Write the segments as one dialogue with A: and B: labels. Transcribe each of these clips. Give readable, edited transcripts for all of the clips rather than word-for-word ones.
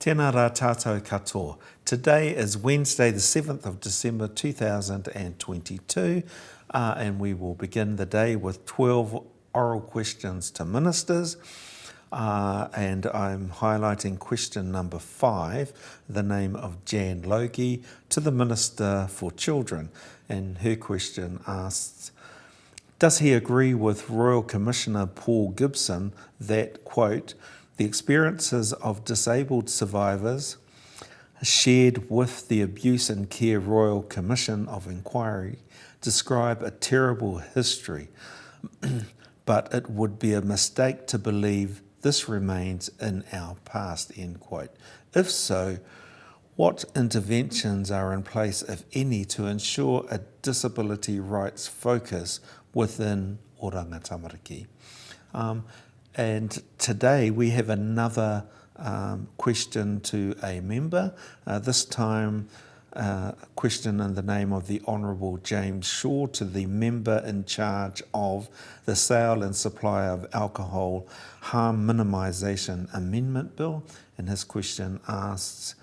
A: Tēnā rā tātou katoa. Today is Wednesday the 7th of December 2022 and we will begin the day with 12 oral questions to ministers and I'm highlighting question number 5, the name of Jan Logie, to the Minister for Children, and her question asks, does he agree with Royal Commissioner Paul Gibson that, quote, the experiences of disabled survivors shared with the Abuse and Care Royal Commission of Inquiry describe a terrible history, but it would be a mistake to believe this remains in our past, end quote. If so, what interventions are in place, if any, to ensure a disability rights focus within Oranga Tamariki? And today we have another question to a member, this time a question in the name of the Honourable James Shaw to the member in charge of the Sale and Supply of Alcohol Harm Minimisation Amendment Bill, and his question asks,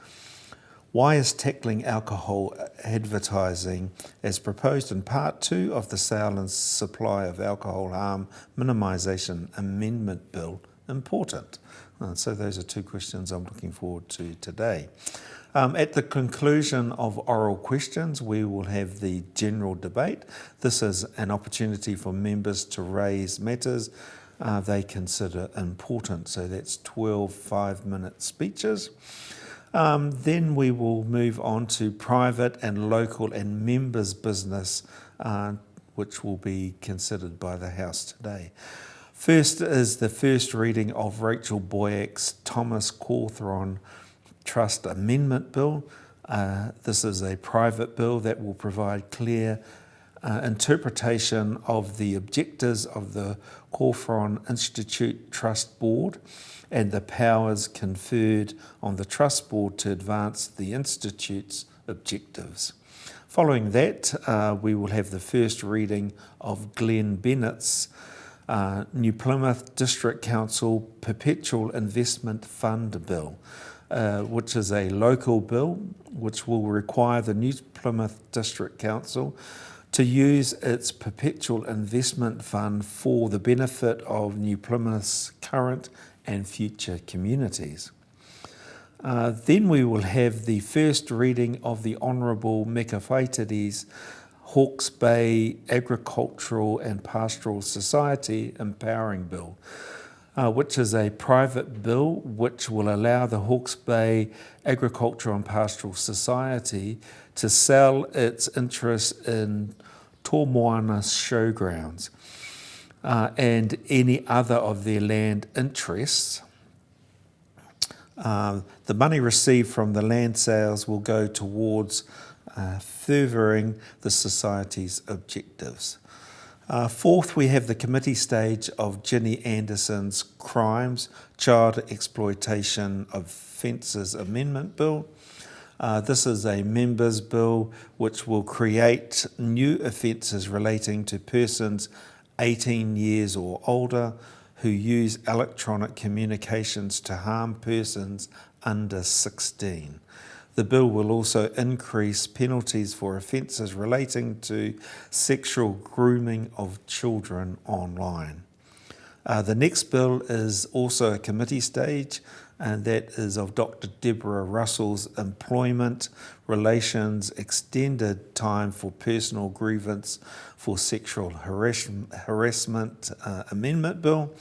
A: why is tackling alcohol advertising as proposed in Part 2 of the Sale and Supply of Alcohol Harm Minimisation Amendment Bill important? So those are two questions I'm looking forward to today. At the conclusion of oral questions, we will have the general debate. This is an opportunity for members to raise matters they consider important. So that's 12 5-minute speeches. Then we will move on to private and local and members' business, which will be considered by the House today. First is the first reading of Rachel Boyack's Thomas Cawthron Trust Amendment Bill. This is a private bill that will provide clear interpretation of the objectives of the Cawthron Institute Trust Board and the powers conferred on the Trust Board to advance the Institute's objectives. Following that, we will have the first reading of Glenn Bennett's New Plymouth District Council Perpetual Investment Fund Bill, which is a local bill which will require the New Plymouth District Council to use its perpetual investment fund for the benefit of New Plymouth's current and future communities. Then we will have the first reading of the Honourable Meka Whaitiri's Hawke's Bay Agricultural and Pastoral Society Empowering Bill, which is a private bill which will allow the Hawke's Bay Agricultural and Pastoral Society to sell its interest in Tōmoana showgrounds and any other of their land interests. The money received from the land sales will go towards furthering the Society's objectives. Fourth, we have the committee stage of Ginny Anderson's Crimes, Child Exploitation Offences Amendment Bill. This is a members' bill which will create new offences relating to persons 18 years or older who use electronic communications to harm persons under 16. The bill will also increase penalties for offences relating to sexual grooming of children online. The next bill is also a committee stage, and that is of Dr. Deborah Russell's Employment Relations Extended Time for Personal Grievance for Sexual Harassment Amendment Bill.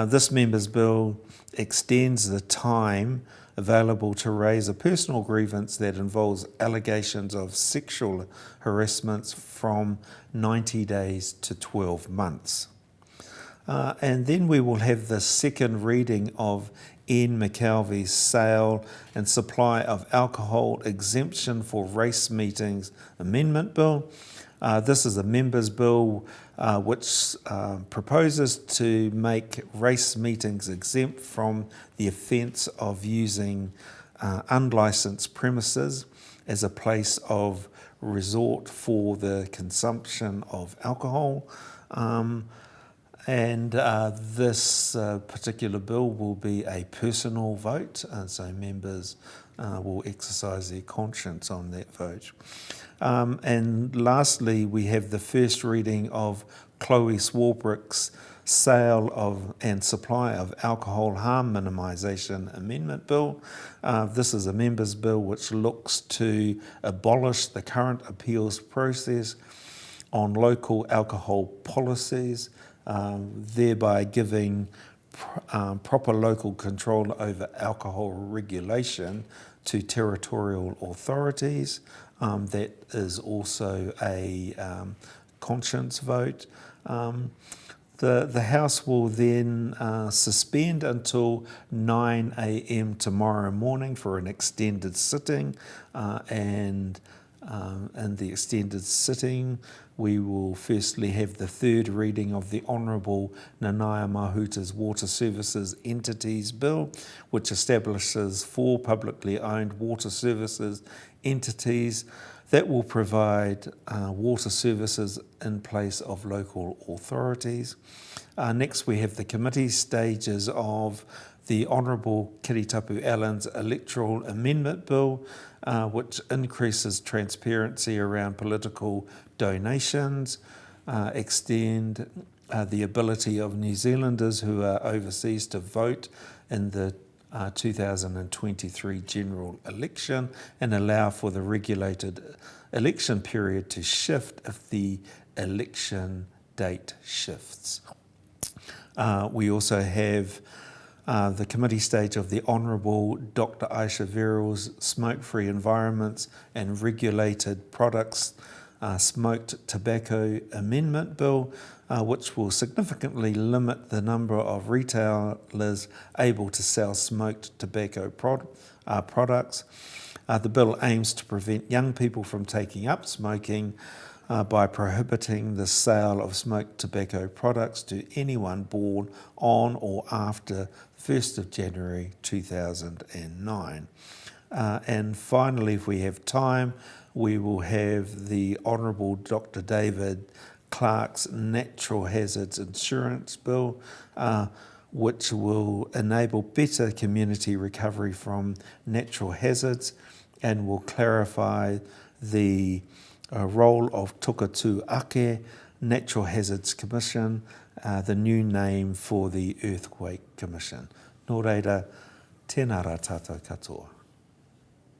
A: This members' bill extends the time available to raise a personal grievance that involves allegations of sexual harassment from 90 days to 12 months. And then we will have the second reading of Ian McKelvey's Sale and Supply of Alcohol Exemption for Race Meetings Amendment Bill. This is a members' bill which proposes to make race meetings exempt from the offence of using unlicensed premises as a place of resort for the consumption of alcohol. And this particular bill will be a personal vote, so members will exercise their conscience on that vote. And lastly, we have the first reading of Chloe Swarbrick's Sale of and Supply of Alcohol Harm Minimisation Amendment Bill. This is a members' bill which looks to abolish the current appeals process on local alcohol policies, thereby giving proper local control over alcohol regulation to territorial authorities. That is also a conscience vote. The House will then suspend until 9 a.m. tomorrow morning for an extended sitting, and in the extended sitting we will firstly have the third reading of the Honourable Nanaia Mahuta's Water Services Entities Bill, which establishes 4 publicly owned water services entities that will provide water services in place of local authorities. Next we have the committee stages of the Honourable Kiritapu Allen's Electoral Amendment Bill, which increases transparency around political donations, extend the ability of New Zealanders who are overseas to vote in the 2023 general election, and allow for the regulated election period to shift if the election date shifts. We also have the committee stage of the Honourable Dr. Aisha Verrill's Smoke-Free Environments and Regulated Products Smoked Tobacco Amendment Bill, which will significantly limit the number of retailers able to sell smoked tobacco products. The bill aims to prevent young people from taking up smoking by prohibiting the sale of smoked tobacco products to anyone born on or after 1st of January 2009. And finally, if we have time, we will have the Honourable Dr. David Clark's Natural Hazards Insurance Bill, which will enable better community recovery from natural hazards and will clarify the role of Tukatu Ake Natural Hazards Commission, the new name for the Earthquake Commission. Nō reira, tēnā rā tātou katoa.